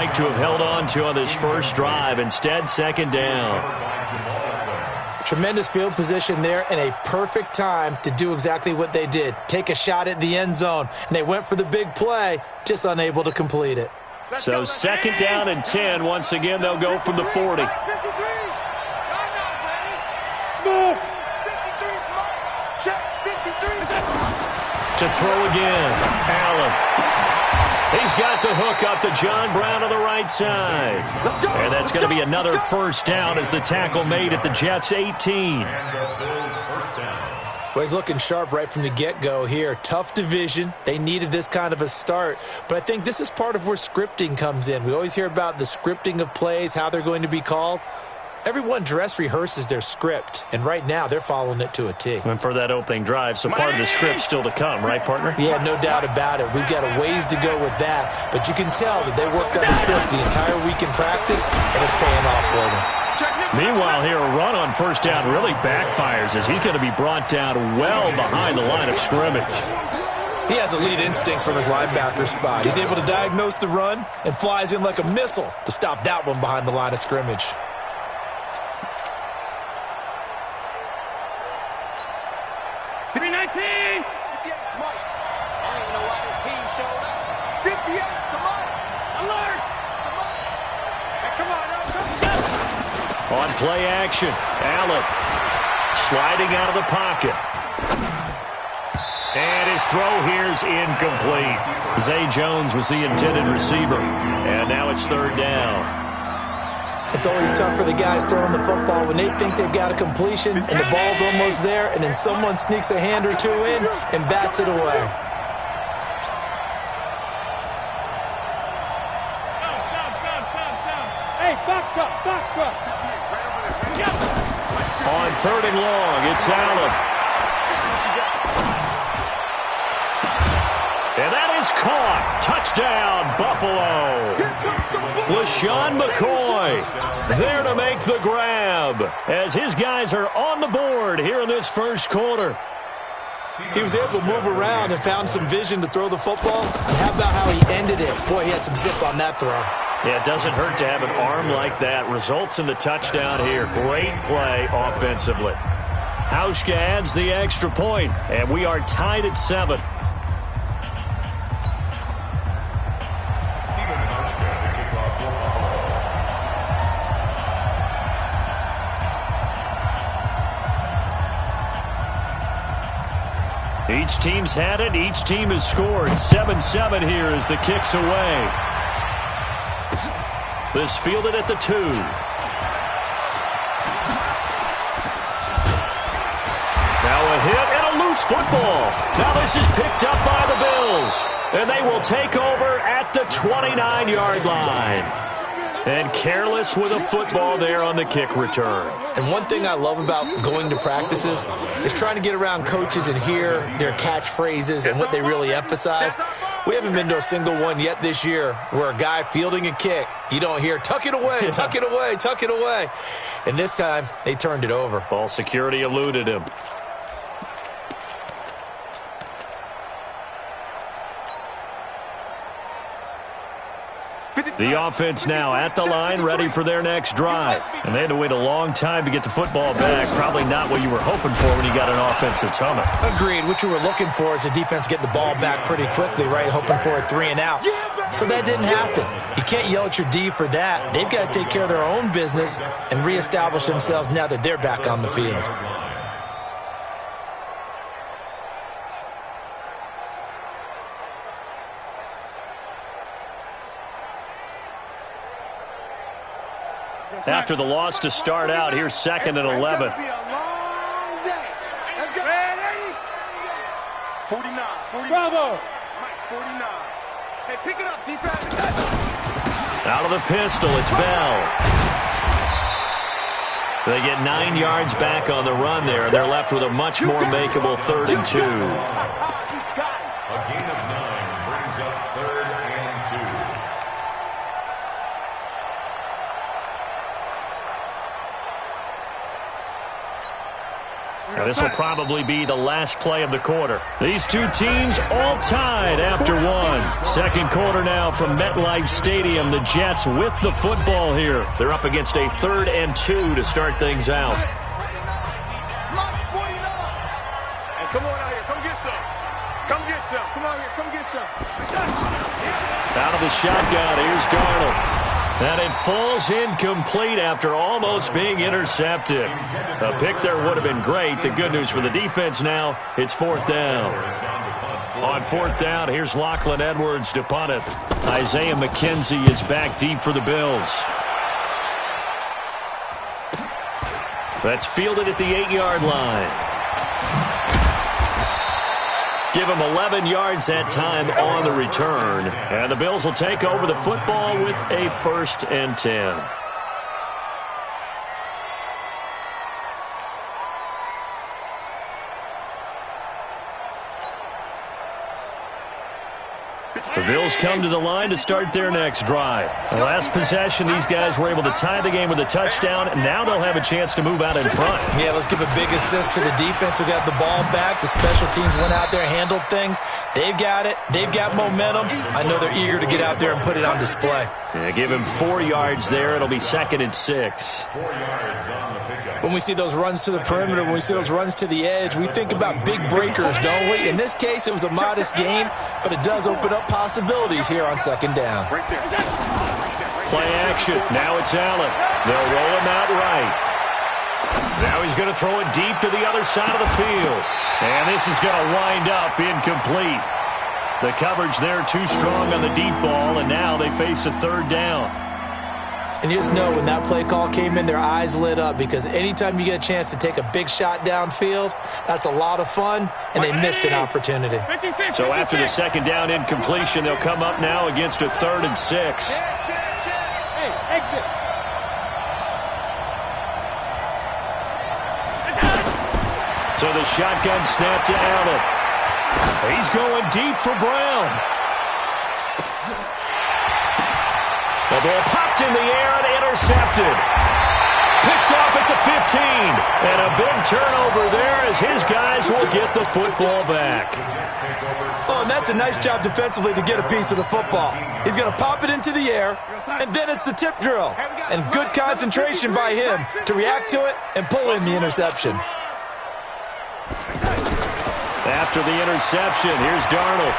Like to have held on to on this first drive. Instead, second down. Tremendous field position there and a perfect time to do exactly what they did. Take a shot at the end zone. And they went for the big play, just unable to complete it. So second down and 10. Once again, they'll go from the 40. To throw again, Allen. He's got the hook up to John Brown on the right side. And that's going to be another first down as the tackle made at the Jets' 18. Well, he's looking sharp right from the get-go here. Tough division. They needed this kind of a start. But I think this is part of where scripting comes in. We always hear about the scripting of plays, how they're going to be called. Everyone dress rehearses their script, and right now they're following it to a T. And for that opening drive, so part of the script still to come, right, partner? Yeah, no doubt about it. We've got a ways to go with that, but you can tell that they worked on the script the entire week in practice, and it's paying off for them. Meanwhile, here, a run on first down really backfires as he's going to be brought down well behind the line of scrimmage. He has elite instincts from his linebacker spot. He's able to diagnose the run and flies in like a missile to stop that one behind the line of scrimmage. On play action, Allen sliding out of the pocket. And his throw here's incomplete. Zay Jones was the intended receiver. And now it's third down. It's always tough for the guys throwing the football when they think they've got a completion and the ball's almost there, and then someone sneaks a hand or two in and bats it away. On third and long, it's Allen. And that is caught. Touchdown, Buffalo. LaShawn McCoy there to make the grab as his guys are on the board here in this first quarter. He was able to move around and found some vision to throw the football. And how about how he ended it? Boy, he had some zip on that throw. Yeah, it doesn't hurt to have an arm like that. Results in the touchdown here. Great play offensively. Hauschka adds the extra point, and we are tied at 7. Each team's had it. Each team has scored. 7-7 here as the kick's away. This fielded at the 2. Now a hit and a loose football. Now this is picked up by the Bills. And they will take over at the 29-yard line. And careless with a football there on the kick return. And one thing I love about going to practices is trying to get around coaches and hear their catchphrases and what they really emphasize. We haven't been to a single one yet this year where a guy fielding a kick, you don't hear, tuck it away, tuck it away, tuck it away. And this time, they turned it over. Ball security eluded him. The offense now at the line, ready for their next drive. And they had to wait a long time to get the football back. Probably not what you were hoping for when you got an offense that's humming. Agreed. What you were looking for is the defense get the ball back pretty quickly, right? Hoping for a 3 and out. So that didn't happen. You can't yell at your D for that. They've got to take care of their own business and reestablish themselves now that they're back on the field. After the loss to start out, here's 2nd and 11. 49. Bravo. Mike, 49. Hey, pick it up, defense. Out of the pistol, it's Bell. They get 9 yards back on the run there, and they're left with a much more makeable 3rd and 2. A gain of 9 brings up 3rd and 2. Now, this will probably be the last play of the quarter. These two teams all tied after one. Second quarter now from MetLife Stadium. The Jets with the football here. They're up against a 3rd and 2 to start things out. Come on out here. Come get some. Come get some. Come on here. Come get some. Out of the shotgun, here's Darnold. And it falls incomplete after almost being intercepted. A pick there would have been great. The good news for the defense now, it's 4th down. On 4th down, here's Lachlan Edwards to punt it. Isaiah McKenzie is back deep for the Bills. That's fielded at the 8-yard line. Give him 11 yards that time on the return. And the Bills will take over the football with a 1st and 10. The Bills come to the line to start their next drive. The last possession, these guys were able to tie the game with a touchdown, and now they'll have a chance to move out in front. Yeah, let's give a big assist to the defense who got the ball back. The special teams went out there and handled things. They've got it. They've got momentum. I know they're eager to get out there and put it on display. Yeah, give him 4 yards there. It'll be 2nd and 6. When we see those runs to the perimeter, when we see those runs to the edge, we think about big breakers, don't we? In this case, it was a modest game, but it does open up possibilities here on 2nd down. Play action. Now it's Allen. They'll roll him out right. Now he's going to throw it deep to the other side of the field. And this is going to wind up incomplete. The coverage there too strong on the deep ball, and now they face a 3rd down. And you just know when that play call came in, their eyes lit up, because anytime you get a chance to take a big shot downfield, that's a lot of fun, and they missed an opportunity. So after the 2nd down incompletion, they'll come up now against a 3rd and 6. Hey, exit. So the shotgun snap to Allen. He's going deep for Brown. The ball popped in the air and intercepted. Picked off at the 15. And a big turnover there as his guys will get the football back. Oh, and that's a nice job defensively to get a piece of the football. He's going to pop it into the air, and then it's the tip drill. And good concentration by him to react to it and pull in the interception. After the interception, here's Darnold.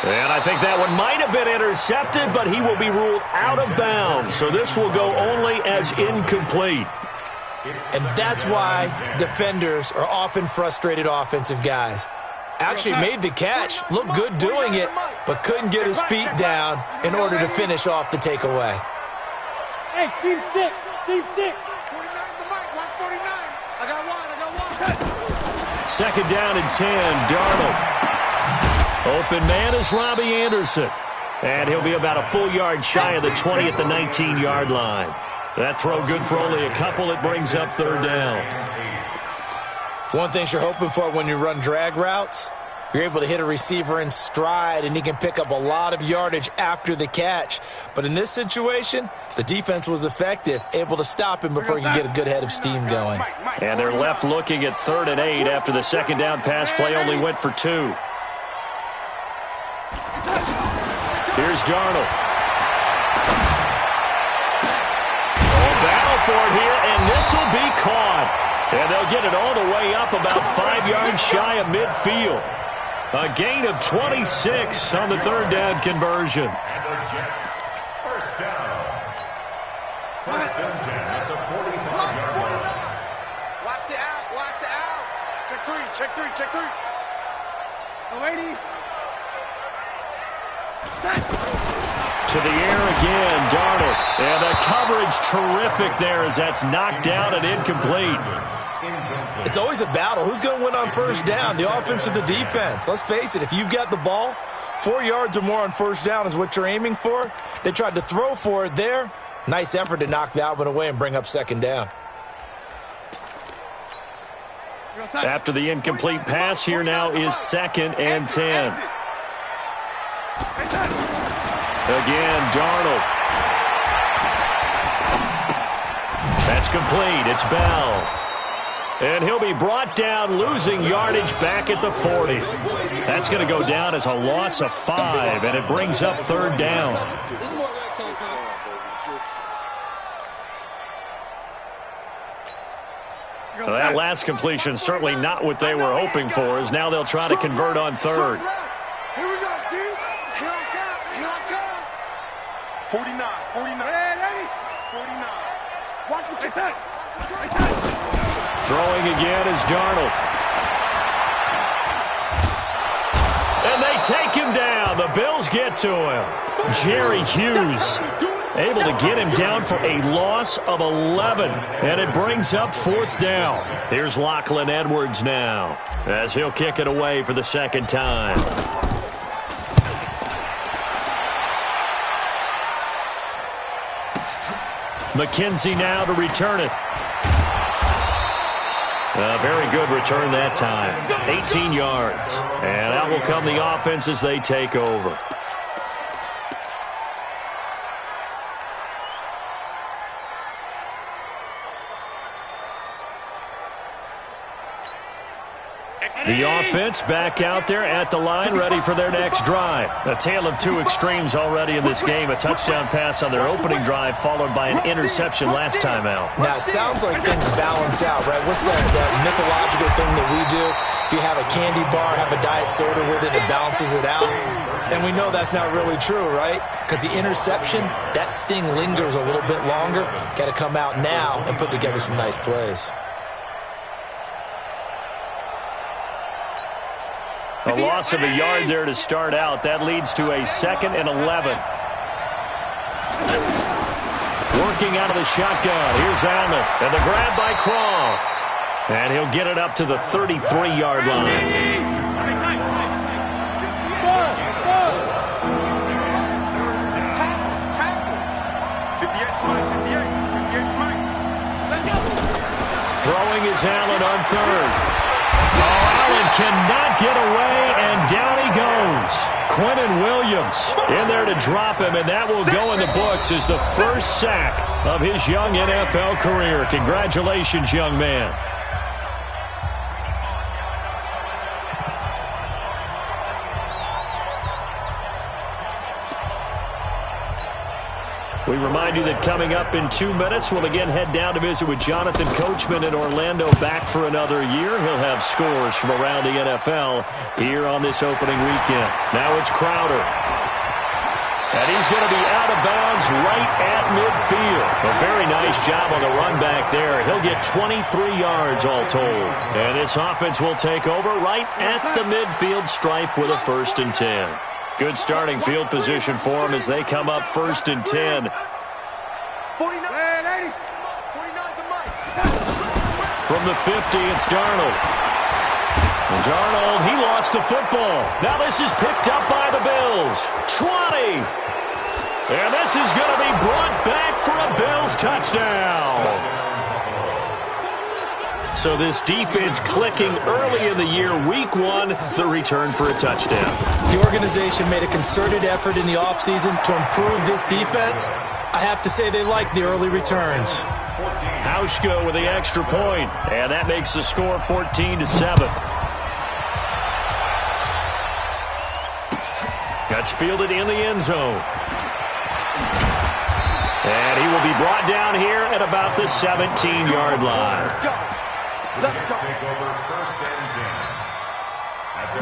And I think that one might have been intercepted, but he will be ruled out of bounds. So this will go only as incomplete. And that's why defenders are often frustrated offensive guys. Actually made the catch, looked good doing it, but couldn't get his feet down in order to finish off the takeaway. Hey, Team 6. Team 6. 49's the mic. Watch 49. I got one. 2nd down and 10, Darnold. Open man is Robbie Anderson. And he'll be about a full yard shy of the 20 at the 19-yard line. That throw good for only a couple. It brings up 3rd down. One thing you're hoping for when you run drag routes, you're able to hit a receiver in stride, and he can pick up a lot of yardage after the catch. But in this situation, the defense was effective, able to stop him before he could get a good head of steam going. And they're left looking at 3rd and 8 after the 2nd down pass play only went for 2. Here's Darnold. Battle for it here, and this will be caught. And they'll get it all the way up about 5 yards shy of midfield. A gain of 26 on the 3rd down conversion. First down. 1st and 10 at the 45-yard line. Watch the out. Watch the out. Check 3. Check 3. Check 3. Oh, 80. To the air again, Darnold. And the coverage terrific there as that's knocked down and incomplete. It's always a battle. Who's going to win on 1st down, the offense or the defense? Let's face it, if you've got the ball, 4 yards or more on 1st down is what you're aiming for. They tried to throw for it there. Nice effort to knock that one away and bring up 2nd down. After the incomplete pass, here now is 2nd and 10. Again, Darnold. That's complete. It's Bell. And he'll be brought down, losing yardage back at the 40. That's going to go down as a loss of 5, and it brings up 3rd down. Well, that last completion certainly not what they were hoping for, as now they'll try to convert on 3rd. Here we go, D. Here I come. Here I come. 49. 49. Watch the kick. Throwing again is Darnold. And they take him down. The Bills get to him. Jerry Hughes able to get him down for a loss of 11. And it brings up 4th down. Here's Lachlan Edwards now, as he'll kick it away for the 2nd time. McKenzie now to return it. A very good return that time. 18 yards. And out will come the offense as they take over. The offense back out there at the line, ready for their next drive. A tale of 2 extremes already in this game. A touchdown pass on their opening drive, followed by an interception last time out. Now, it sounds like things balance out, right? What's that mythological thing that we do? If you have a candy bar, have a diet soda with it, it balances it out. And we know that's not really true, right? Because the interception, that sting lingers a little bit longer. Got to come out now and put together some nice plays. A loss of a yard there to start out. That leads to a 2nd and 11. Working out of the shotgun. Here's Allen. And the grab by Croft. And he'll get it up to the 33-yard line. Throwing is Allen on 3rd. Oh, Allen cannot get away, and down he goes. Quentin Williams in there to drop him, and that will go in the books as the first sack of his young NFL career. Congratulations, young man. We remind you that coming up in 2 minutes, we'll again head down to visit with Jonathan Coachman in Orlando, back for another year. He'll have scores from around the NFL here on this opening weekend. Now it's Crowder. And he's going to be out of bounds right at midfield. A very nice job on the run back there. He'll get 23 yards all told. And this offense will take over right at the midfield stripe with a 1st and 10. Good starting field position for them as they come up 1st and 10. From the 50, it's Darnold. Darnold, he lost the football. Now this is picked up by the Bills. 20. And this is going to be brought back for a Bills touchdown. So this defense clicking early in the year. Week 1, the return for a touchdown. The organization made a concerted effort in the offseason to improve this defense. I have to say they like the early returns. Hauschka with the extra point, and that makes the score 14-7. That's fielded in the end zone. And he will be brought down here at about the 17-yard line.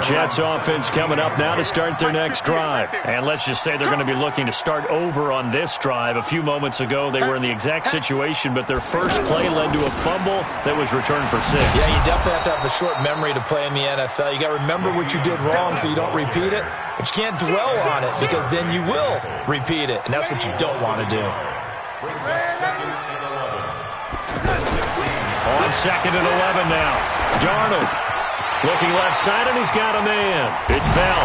Jets offense coming up now to start their next drive. And let's just say they're going to be looking to start over on this drive. A few moments ago, they were in the exact situation, but their first play led to a fumble that was returned for 6. Yeah, you definitely have to have a short memory to play in the NFL. You got to remember what you did wrong so you don't repeat it, but you can't dwell on it because then you will repeat it, and that's what you don't want to do. On 2nd and 11 now. Darnold looking left side, and he's got a man. It's Bell.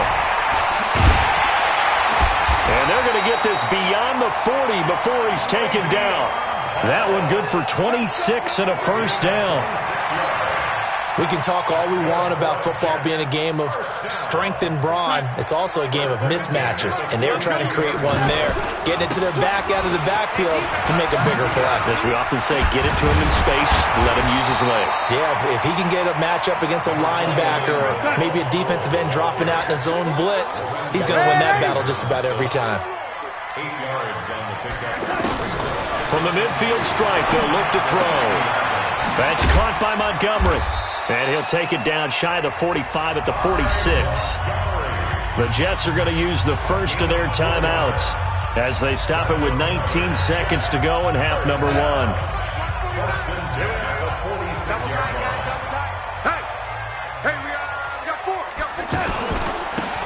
And they're going to get this beyond the 40 before he's taken down. That one good for 26 and a 1st down. We can talk all we want about football being a game of strength and brawn. It's also a game of mismatches, and they're trying to create one there, getting it to their back out of the backfield to make a bigger play. As we often say, get it to him in space, let him use his leg. Yeah, if he can get a matchup against a linebacker or maybe a defensive end dropping out in a zone blitz, he's going to win that battle just about every time. 8 yards on the pickup. From the midfield stripe, they'll look to throw. That's caught by Montgomery. And he'll take it down shy of the 45 at the 46. The Jets are going to use the first of their timeouts as they stop it with 19 seconds to go in half number 1.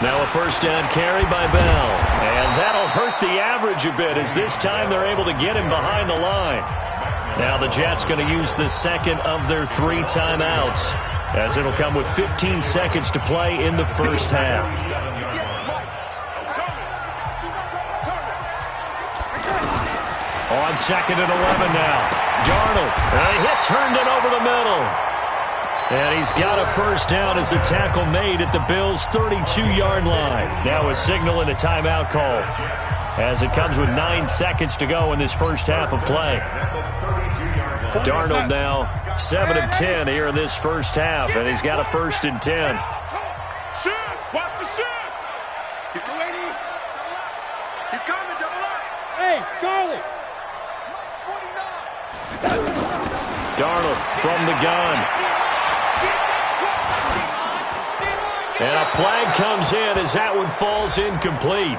Now a first down carry by Bell. And that'll hurt the average a bit as this time they're able to get him behind the line. Now the Jets going to use the second of their 3 timeouts as it'll come with 15 seconds to play in the first half. On second and 11 now. Darnold. And he hits Herndon over the middle. And he's got a first down as a tackle made at the Bills' 32-yard line. Now a signal and a timeout call as it comes with 9 seconds to go in this first half of play. Darnold now 7 of 10 here in this first half, and he's got a first and 10. Watch the shift. He's coming. He's coming. Double up. Hey, Charlie. Darnold from the gun. And a flag comes in as that one falls incomplete.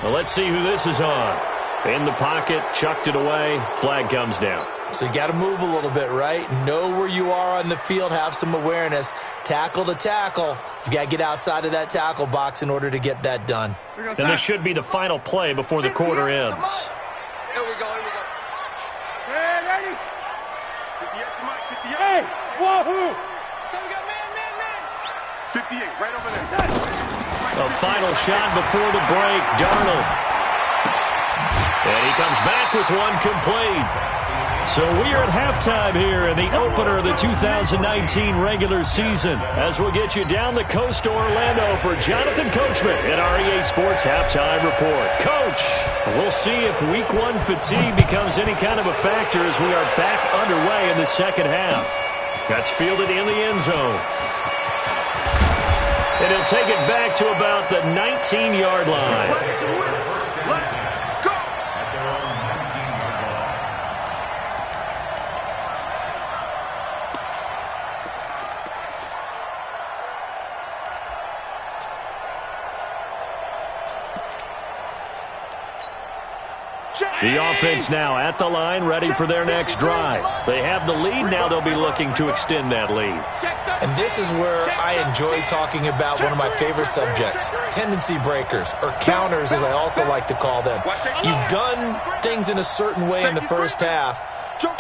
Well, let's see who this is on. In the pocket, chucked it away, flag comes down. So you got to move a little bit, right? Know where you are on the field, have some awareness. Tackle to tackle. You got to get outside of that tackle box in order to get that done. And this should be the final play before the quarter ends. Here we go. Hey, ready? 58, come on, 58. Hey, wahoo! So we got man. 58, right over there. A final shot before the break, Darnold. And he comes back with one complete. So we are at halftime here in the opener of the 2019 regular season as we'll get you down the coast to Orlando for Jonathan Coachman at our EA Sports Halftime Report. Coach, we'll see if Week 1 fatigue becomes any kind of a factor as we are back underway in the second half. That's fielded in the end zone. And he'll take it back to about the 19-yard line. Let's go. The offense now at the line, ready for their next drive. They have the lead. Now they'll be looking to extend that lead. And this is where I enjoy talking about one of my favorite subjects, tendency breakers, or counters as I also like to call them. You've done things in a certain way in the first half,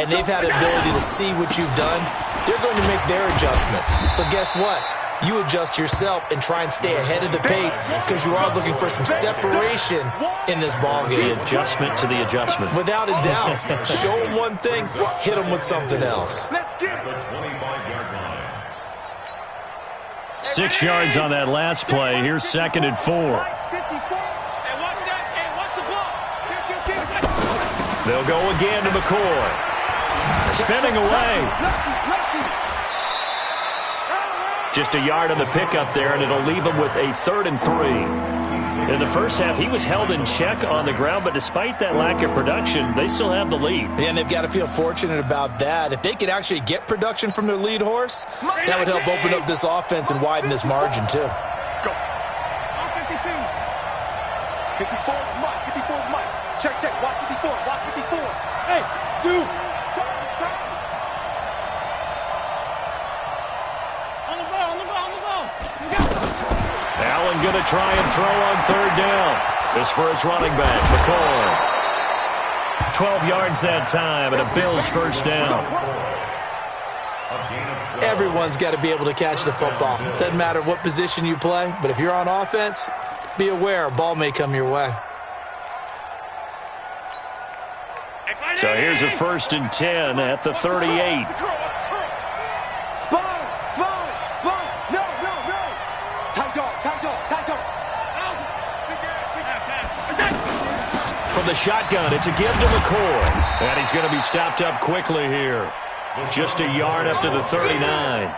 and they've had the ability to see what you've done. They're going to make their adjustments. So guess what? You adjust yourself and try and stay ahead of the pace because you are looking for some separation in this ball game. The adjustment to the adjustment. Without a doubt. Show them one thing, hit them with something else. Let's get it. 25-yard line. 6 yards on that last play. Here's second and 4. Hey, watch that. Hey, watch the ball. They'll go again to McCoy. Spinning away. Just a yard on the pickup there, and it'll leave him with a 3rd and 3. In the first half, he was held in check on the ground, but despite that lack of production, they still have the lead. And they've got to feel fortunate about that. If they could actually get production from their lead horse, that would help open up this offense and widen this margin, too. Go. 54 is Mike. Check. Watch 54. Hey, dude. On the ball. Allen going to try and throw on 3rd down. This for his running back, McCoy. 12 yards that time, and a Bills first down. Everyone's got to be able to catch the football. Doesn't matter what position you play, but if you're on offense, be aware a ball may come your way. So here's a 1st and 10 at the 38. Spot. From the shotgun, it's a give to McCoy. And he's going to be stopped up quickly here. Just a yard up to the 39.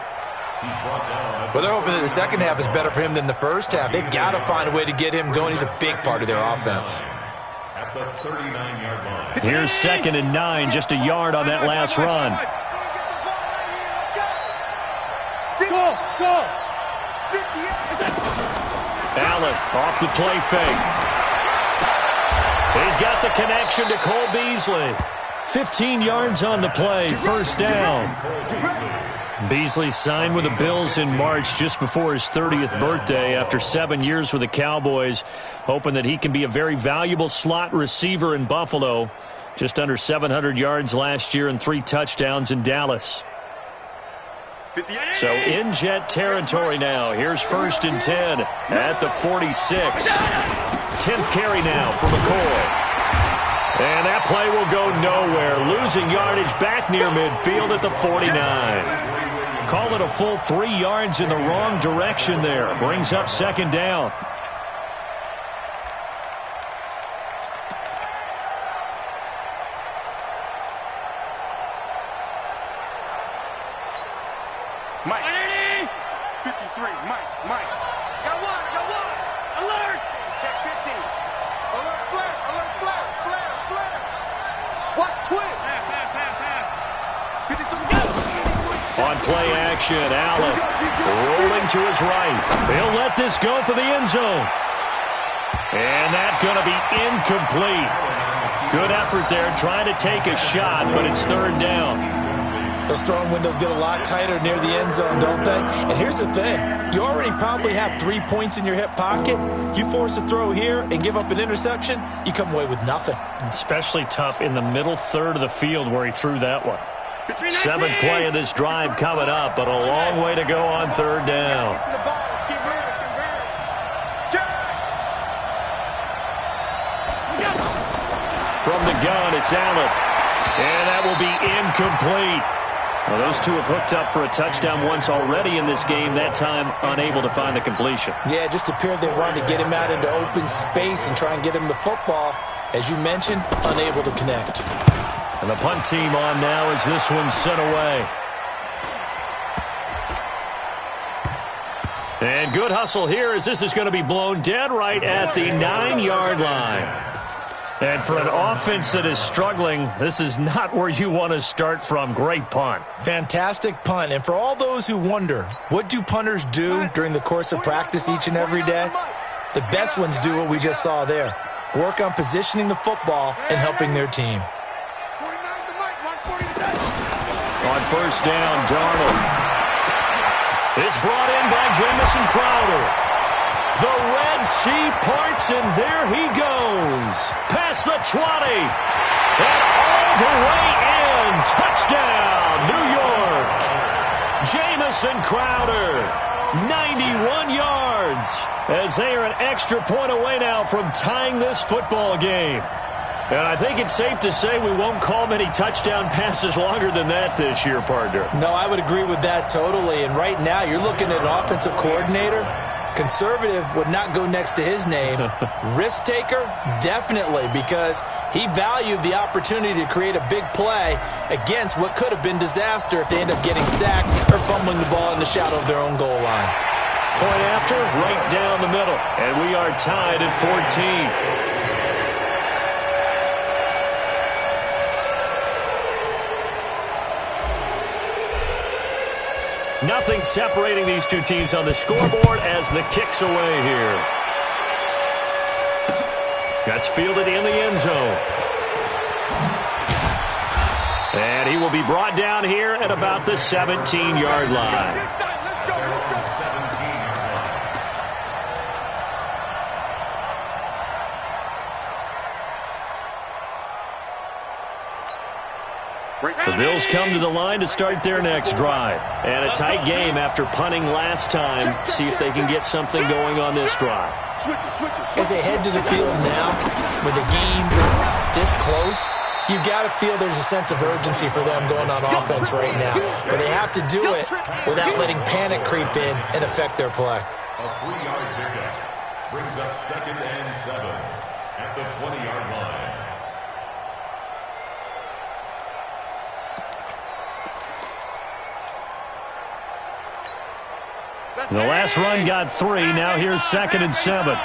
Well, they're hoping that the second half is better for him than the first half. They've got to find a way to get him going. He's a big part of their offense. At the 39-yard line. Here's 2nd and 9, just a yard on that last run. Go! Allen off the play fake. He's got the connection to Cole Beasley. 15 yards on the play, first down. Beasley signed with the Bills in March just before his 30th birthday after 7 years with the Cowboys, hoping that he can be a very valuable slot receiver in Buffalo. Just under 700 yards last year and 3 touchdowns in Dallas. So in Jet territory now. Here's 1st and 10 at the 46. 10th carry now for McCoy. And that play will go nowhere. Losing yardage back near midfield at the 49. Call it a full 3 yards in the wrong direction there. Brings up 2nd down. Mike. 53, Mike. Got one. Alert! Check 15. Alert, flare. Watch twin. On play action, Allen rolling to his right. He'll let this go for the end zone. And that's going to be incomplete. Good effort there trying to take a shot, but it's 3rd down. Those throwing windows get a lot tighter near the end zone, don't they? And here's the thing. You already probably have 3 points in your hip pocket. You force a throw here and give up an interception, you come away with nothing. Especially tough in the middle third of the field where he threw that one. 7th play of this drive coming up, but a long way to go on 3rd down. From the gun, it's Allen. And that will be incomplete. Well, those two have hooked up for a touchdown once already in this game, that time unable to find the completion. Yeah, it just appeared they wanted to get him out into open space and try and get him the football. As you mentioned, unable to connect. And the punt team on now as this one's sent away. And good hustle here as this is going to be blown dead right at the 9-yard line. And for an offense that is struggling, this is not where you want to start from. Great punt. Fantastic punt. And for all those who wonder, what do punters do during the course of practice each and every day? The best ones do what we just saw there. Work on positioning the football and helping their team. On 1st down, Darnold. It's brought in by Jamison Crowder. The Red Sea parts, and there he goes. Past the 20. And all the way in. Touchdown, New York. Jamison Crowder, 91 yards. As they are an extra point away now from tying this football game. And I think it's safe to say we won't call many touchdown passes longer than that this year, partner. No, I would agree with that totally. And right now, you're looking at an offensive coordinator. Conservative would not go next to his name. Risk taker, definitely, because he valued the opportunity to create a big play against what could have been disaster if they end up getting sacked or fumbling the ball in the shadow of their own goal line. Point after, right down the middle. And we are tied at 14. Nothing separating these two teams on the scoreboard as the kick's away here. That's fielded in the end zone. And he will be brought down here at about the 17-yard line. The Bills come to the line to start their next drive. And a tight game after punting last time. See if they can get something going on this drive. As they head to the field now, with the game this close, you've got to feel there's a sense of urgency for them going on offense right now. But they have to do it without letting panic creep in and affect their play. A 3-yard pickup brings up 2nd and 7 at the 20-yard line. The last run got 3. Now here's 2nd and 7.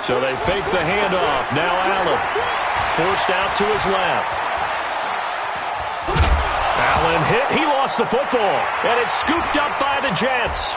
So they fake the handoff. Now Allen forced out to his left. Allen hit. He lost the football. And it's scooped up by the Jets.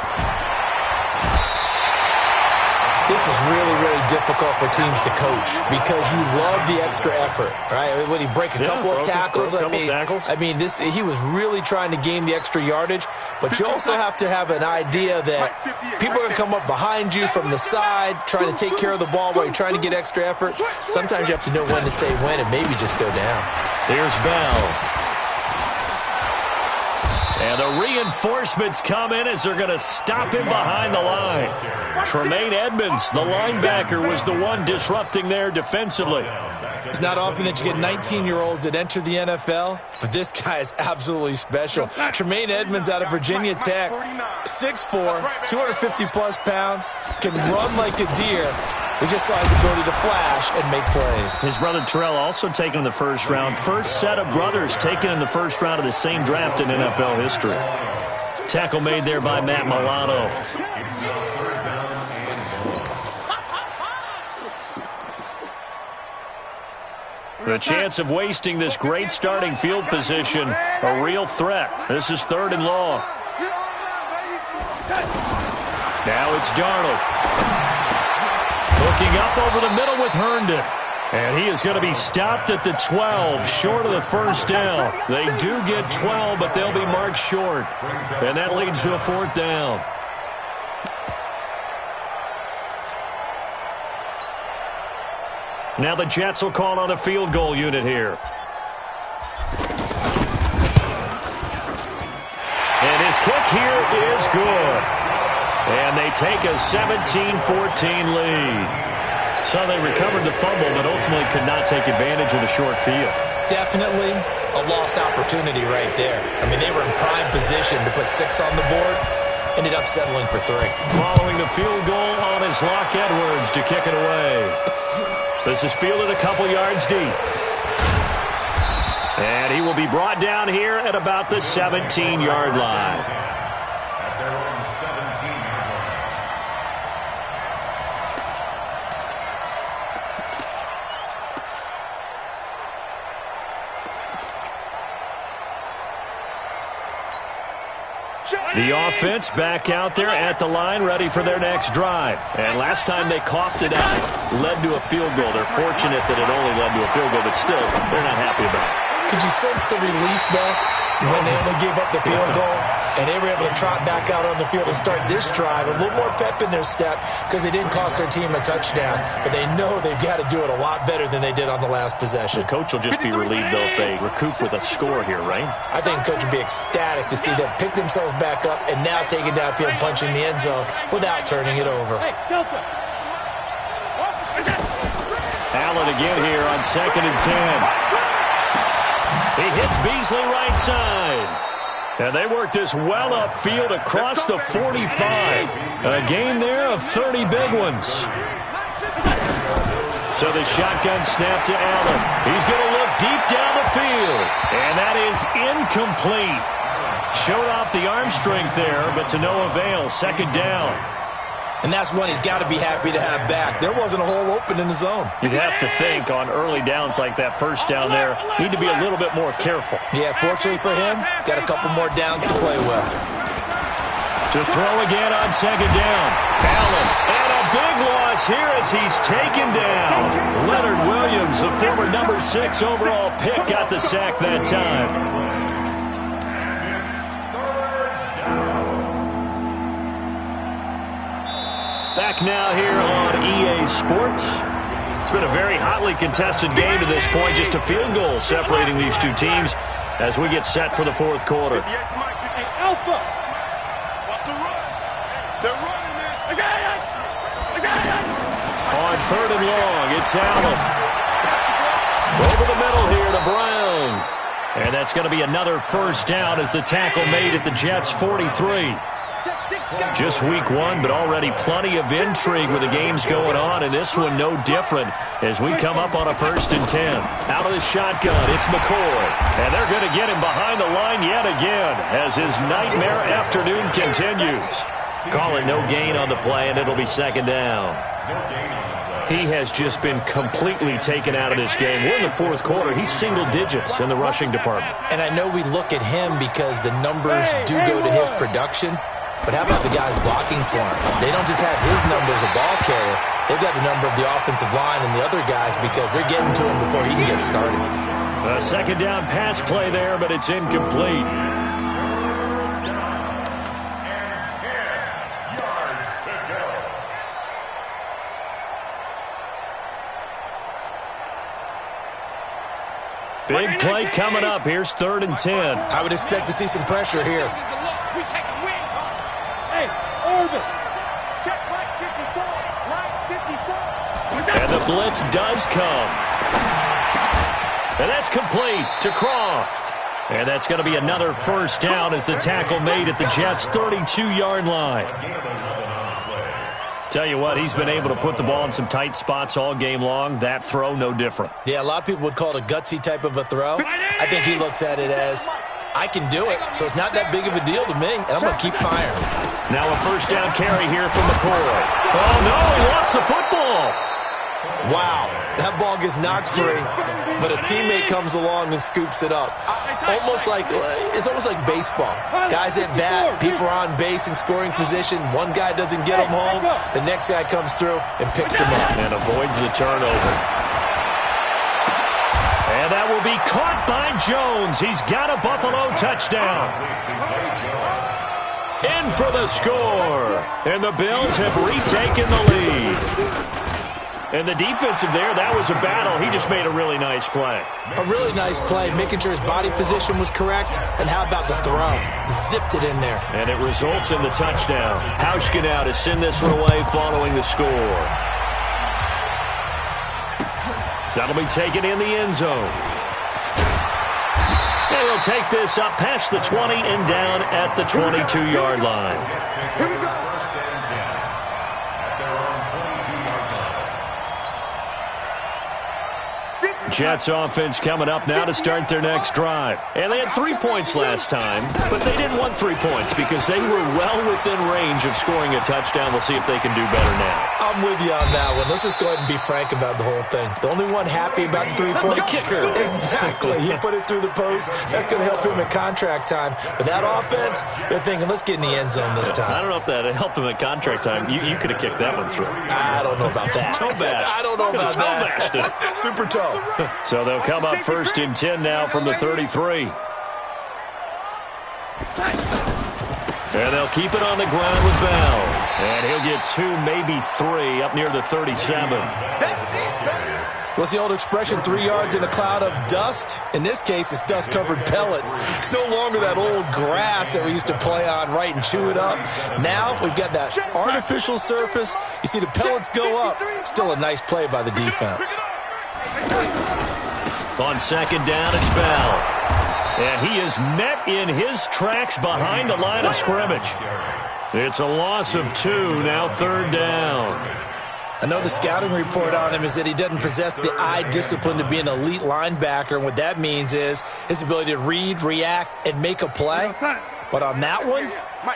This is really, really difficult for teams to coach because you love the extra effort, right? When he break a couple of tackles, I mean, he was really trying to gain the extra yardage, but you also have to have an idea that people are going to come up behind you from the side trying to take care of the ball while you're trying to get extra effort. Sometimes you have to know when to say when and maybe just go down. Here's Bell. And the reinforcements come in as they're going to stop him behind the line. Tremaine Edmonds, the linebacker, was the one disrupting there defensively. It's not often that you get 19-year-olds that enter the NFL, but this guy is absolutely special. Tremaine Edmonds out of Virginia Tech, 6'4", 250-plus pounds, can run like a deer. We just saw his ability to flash and make plays. His brother Terrell also taken in the first round. First set of brothers taken in the first round of the same draft in NFL history. Tackle made there by Matt Milano. The chance of wasting this great starting field position, a real threat. This is 3rd and long. Now it's Darnold. Looking up over the middle with Herndon. And he is going to be stopped at the 12, short of the first down. They do get 12, but they'll be marked short. And that leads to a 4th down. Now the Jets will call on a field goal unit here. And his kick here is good. And they take a 17-14 lead. So they recovered the fumble, but ultimately could not take advantage of the short field. Definitely a lost opportunity right there. I mean, they were in prime position to put 6 on the board. Ended up settling for 3. Following the field goal on his Locke Edwards to kick it away. This is fielded a couple yards deep. And he will be brought down here at about the 17-yard line. The offense back out there at the line, ready for their next drive. And last time they coughed it out, led to a field goal. They're fortunate that it only led to a field goal, but still, they're not happy about it. Could you sense the relief, though, when they only gave up the field goal? And they were able to trot back out on the field and start this drive. A little more pep in their step because they didn't cost their team a touchdown. But they know they've got to do it a lot better than they did on the last possession. The coach will just be relieved, though, if they recoup with a score here, right? I think the coach would be ecstatic to see them pick themselves back up and now take it downfield, punching the end zone without turning it over. Allen again here on 2nd and 10. He hits Beasley right side. And they work this well upfield across the 45. A gain there of 30 big ones. So the shotgun snap to Allen. He's going to look deep down the field. And that is incomplete. Showed off the arm strength there, but to no avail. 2nd down. And that's one he's got to be happy to have back. There wasn't a hole open in the zone. You'd have to think on early downs like that first down there, need to be a little bit more careful. Yeah, fortunately for him, got a couple more downs to play with. To throw again on 2nd down. Allen, and a big loss here as he's taken down. Leonard Williams, the former number 6 overall pick, got the sack that time. Back now here on EA Sports. It's been a very hotly contested game to this point. Just a field goal separating these two teams as we get set for the 4th quarter. Alpha. Watch the run. They're running, man. On 3rd and long, it's Allen. Over the middle here to Brown. And that's going to be another first down as the tackle made at the Jets' 43. Just week one, but already plenty of intrigue with the games going on, and this one no different as we come up on a 1st and 10. Out of the shotgun, it's McCoy. And they're going to get him behind the line yet again as his nightmare afternoon continues. Call it no gain on the play, and it'll be 2nd down. He has just been completely taken out of this game. We're in the 4th quarter. He's single digits in the rushing department. And I know we look at him because the numbers do go to his production. But how about the guys blocking for him? They don't just have his number as a ball carrier. They've got the number of the offensive line and the other guys because they're getting to him before he can get started. A 2nd down pass play there, but it's incomplete. Big play coming up. Here's 3rd and 10. I would expect to see some pressure here. And the blitz does come. And that's complete to Croft. And that's going to be another 1st down as the tackle made at the Jets' 32-yard line. Tell you what, he's been able to put the ball in some tight spots all game long. That throw, no different. Yeah, a lot of people would call it a gutsy type of a throw. I think he looks at it as, I can do it, so it's not that big of a deal to me, and I'm going to keep firing. Now a 1st down carry here from McCoy. Oh, no, he lost the football. Wow, that ball gets knocked free, but a teammate comes along and scoops it up. It's almost like baseball. Guys at bat, people are on base in scoring position. One guy doesn't get him home. The next guy comes through and picks him up. And avoids the turnover. And that will be caught by Jones. He's got a Buffalo touchdown. In for the score. And the Bills have retaken the lead. And the defensive there, that was a battle. He just made a really nice play. A really nice play, making sure his body position was correct. And how about the throw? Zipped it in there. And it results in the touchdown. Hauschka now to send this one away following the score. That'll be taken in the end zone. And he'll take this up past the 20 and down at the 22-yard line. Here we go. Jets offense coming up now to start their next drive. And they had 3 points last time, but they didn't want 3 points because they were well within range of scoring a touchdown. We'll see if they can do better now. I'm with you on that one. Let's just go ahead and be frank about the whole thing. The only one happy about the 3-point the kicker. Exactly. He put it through the post. That's going to help him at contract time. But that offense, they're thinking, let's get in the end zone this time. I don't know if that helped him at contract time. You could have kicked that one through. I don't know about that. Toe bash. I don't know about that. Toe bashed it. Super toe. So they'll come up 1st and 10 now from the 33. And they'll keep it on the ground with Bell. And he'll get 2, maybe 3 up near the 37. What's the old expression, 3 yards in a cloud of dust? In this case, it's dust-covered pellets. It's no longer that old grass that we used to play on, right, and chew it up. Now we've got that artificial surface. You see the pellets go up. Still a nice play by the defense. On 2nd down, it's Bell. And he is met in his tracks behind the line of scrimmage. It's a loss of 2, now 3rd down. I know the scouting report on him is that he doesn't possess the eye discipline to be an elite linebacker, and what that means is his ability to read, react, and make a play. But on that one,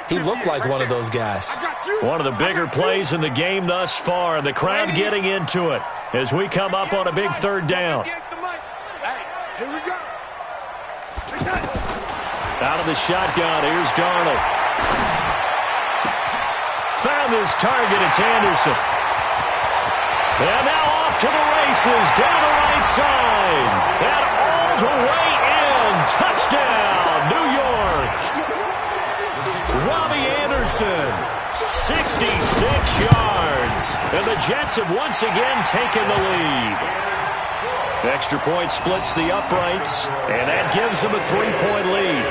he looked like one of those guys. One of the bigger plays in the game thus far, and the crowd getting into it as we come up on a big 3rd down. Here we go. Out of the shotgun, here's Darnold. Found his target, it's Anderson. And now off to the races, down the right side. And all the way in. Touchdown, New York. Robbie Anderson, 66 yards. And the Jets have once again taken the lead. Extra point splits the uprights, and that gives them a 3-point lead.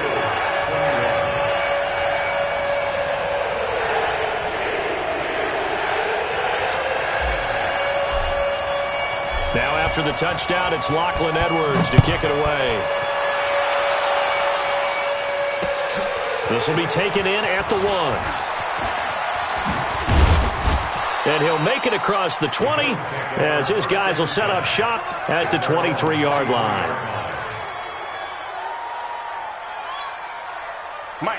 Now after the touchdown, it's Lachlan Edwards to kick it away. This will be taken in at the 1. And he'll make it across the 20 as his guys will set up shop at the 23-yard line.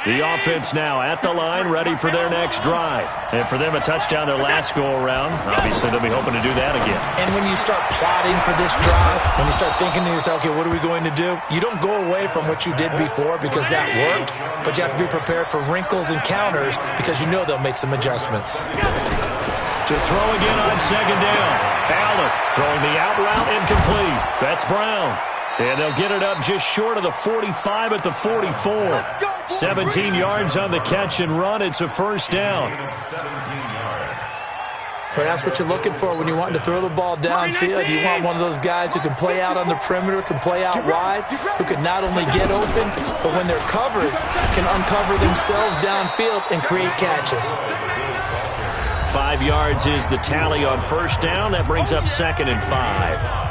The offense now at the line, ready for their next drive. And for them, a touchdown their last go-around. Obviously, they'll be hoping to do that again. And when you start plotting for this drive, when you start thinking to yourself, okay, what are we going to do? You don't go away from what you did before because that worked, but you have to be prepared for wrinkles and counters because you know they'll make some adjustments. To throw again on second down. Allen throwing the out route incomplete. That's Brown. And they'll get it up just short of the 45 at the 44. 17 yards on the catch and run. It's a first down. Well, that's what you're looking for when you're wanting to throw the ball downfield. You want one of those guys who can play out on the perimeter, can play out wide, who can not only get open, but when they're covered, can uncover themselves downfield and create catches. 5 yards is the tally on first down. That brings up 2nd and 5.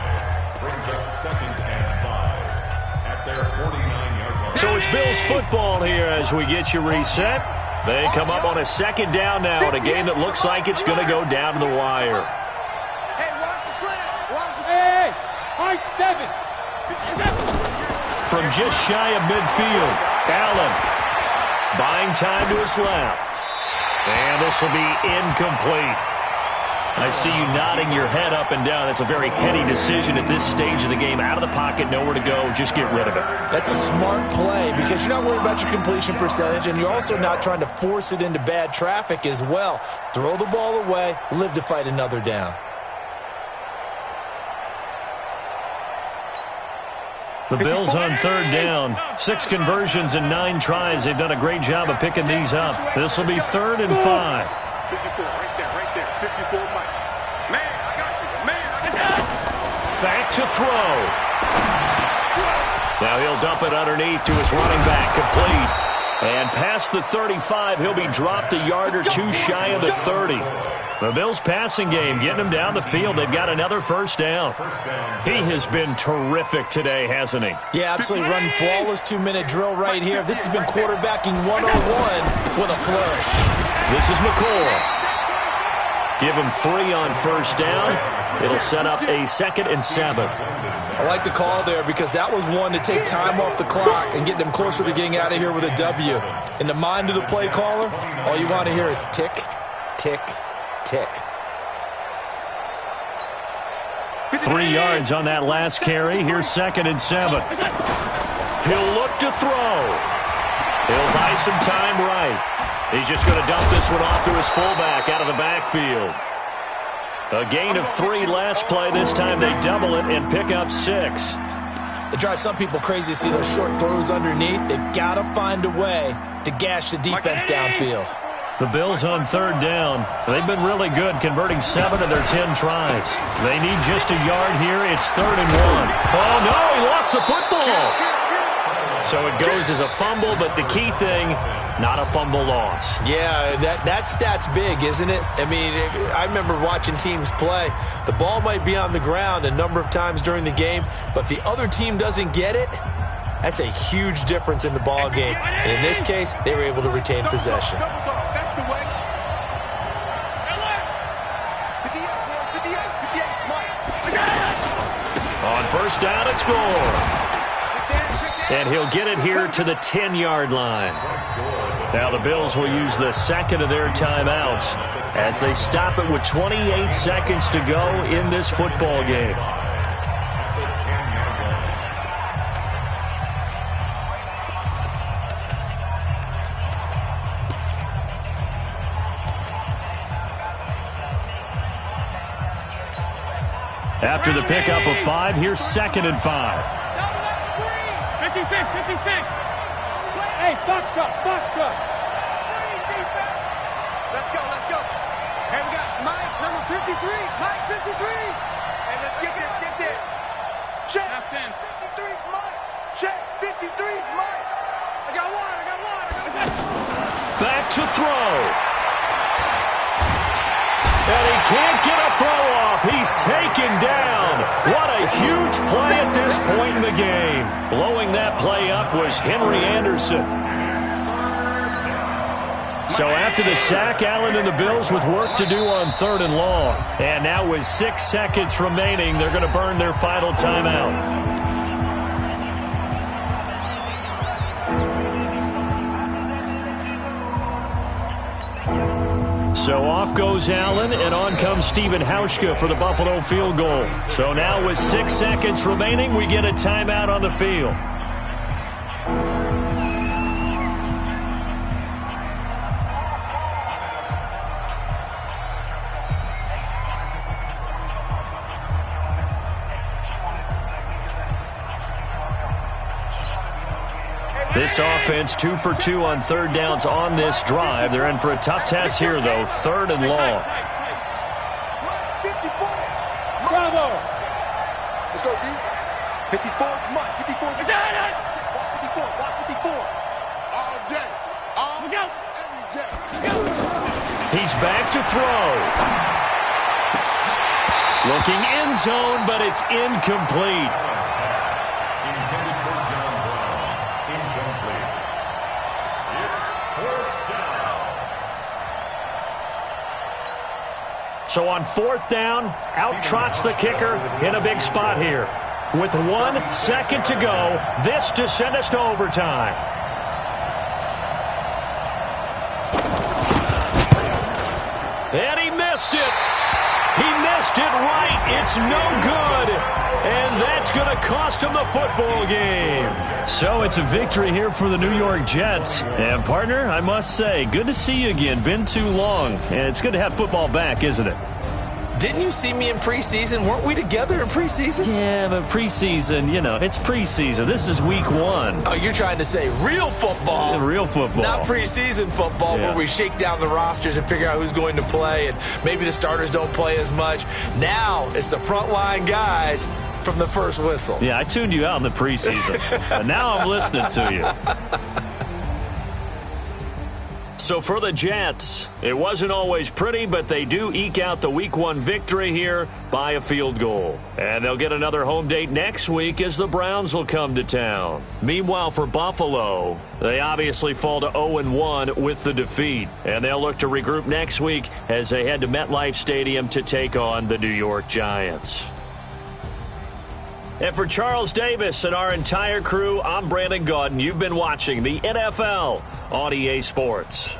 So it's Bills football here as we get you reset. They come up on a second down now in a game that looks like it's going to go down to the wire. Hey, watch the slant. Watch the slant. Hey, seven. From just shy of midfield, Allen buying time to his left. And this will be incomplete. I see you nodding your head up and down. That's a very heady decision at this stage of the game. Out of the pocket, nowhere to go. Just get rid of it. That's a smart play because you're not worried about your completion percentage, and you're also not trying to force it into bad traffic as well. Throw the ball away, live to fight another down. The Bills on third down. 6 conversions and 9 tries. They've done a great job of picking these up. This will be 3rd and 5. 54, right there, 54, Mike. Man, I got you. Man, I got you. Back to throw. Now he'll dump it underneath to his running back, complete. And past the 35, he'll be dropped a yard or two shy of the 30. The Bills passing game getting them down the field. They've got another first down. He has been terrific today, hasn't he? Yeah, absolutely. Running flawless 2-minute drill right here. This has been quarterbacking 101 with a flourish. This is McCoy. Give him 3 on first down. It'll set up a 2nd and 7. I like the call there because that was one to take time off the clock and get them closer to getting out of here with a W. In the mind of the play caller, all you want to hear is tick, tick, tick. 3 yards on that last carry. Here's 2nd and 7. He'll look to throw. He'll buy some time right. He's just going to dump this one off to his fullback out of the backfield. A gain of 3 last play. This time they double it and pick up 6. It drives some people crazy to see those short throws underneath. They've got to find a way to gash the defense downfield. The Bills on third down. They've been really good converting 7 of their 10 tries. They need just a yard here. It's 3rd and 1. Oh, no, he lost the football. So it goes as a fumble, but the key thing, not a fumble loss. Yeah, that stat's big, isn't it? I mean, I remember watching teams play. The ball might be on the ground a number of times during the game, but if the other team doesn't get it, that's a huge difference in the ball game. And in this case, they were able to retain possession. That's the way. On first down, it's Gore. And he'll get it here to the 10-yard line. Now the Bills will use the 2nd of their timeouts as they stop it with 28 seconds to go in this football game. After the pickup of 5, here's 2nd and 5. 56. Hey, Foxtrot. Let's go. Hey, we got Mike, number 53. Mike, 53. Hey, let's get this. Check. 53's Mike. Check. 53's Mike. I got one. Back to throw. And he can't get a throw off. He's taken down. What a huge play at this point in the game. Blowing that play up was Henry Anderson. So after the sack, Allen and the Bills with work to do on 3rd and long. And now with 6 seconds remaining, they're going to burn their final timeout. So off goes Allen, and on comes Stephen Hauschka for the Buffalo field goal. So now with 6 seconds remaining, we get a timeout on the field. This offense 2 for 2 on 3rd downs on this drive. They're in for a tough test here, though. 3rd and long. Bravo. Let's go, D. 54 is Mike. 54 is Mike. Walk 54. Walk 54. All day. All go. Every day. He's back to throw. Looking end zone, but it's incomplete. Intended for John Brown. Incomplete. It's 4th down. So on 4th down, out trots the kicker in a big spot here. With 1 second to go, this to send us to overtime. And he missed it. He missed it right. It's no good. And that's going to cost him the football game. So it's a victory here for the New York Jets. And, partner, I must say, good to see you again. Been too long. And it's good to have football back, isn't it? Didn't you see me in preseason? Weren't we together in preseason? Yeah, but preseason, you know, it's preseason. This is week 1. Oh, you're trying to say real football. Real football. Not preseason football where we shake down the rosters and figure out who's going to play, and maybe the starters don't play as much. Now it's the frontline guys from the first whistle. Yeah, I tuned you out in the preseason. But now I'm listening to you. So for the Jets, it wasn't always pretty, but they do eke out the Week 1 victory here by a field goal. And they'll get another home date next week as the Browns will come to town. Meanwhile, for Buffalo, they obviously fall to 0-1 with the defeat. And they'll look to regroup next week as they head to MetLife Stadium to take on the New York Giants. And for Charles Davis and our entire crew, I'm Brandon Gaudin. You've been watching the NFL on EA Sports.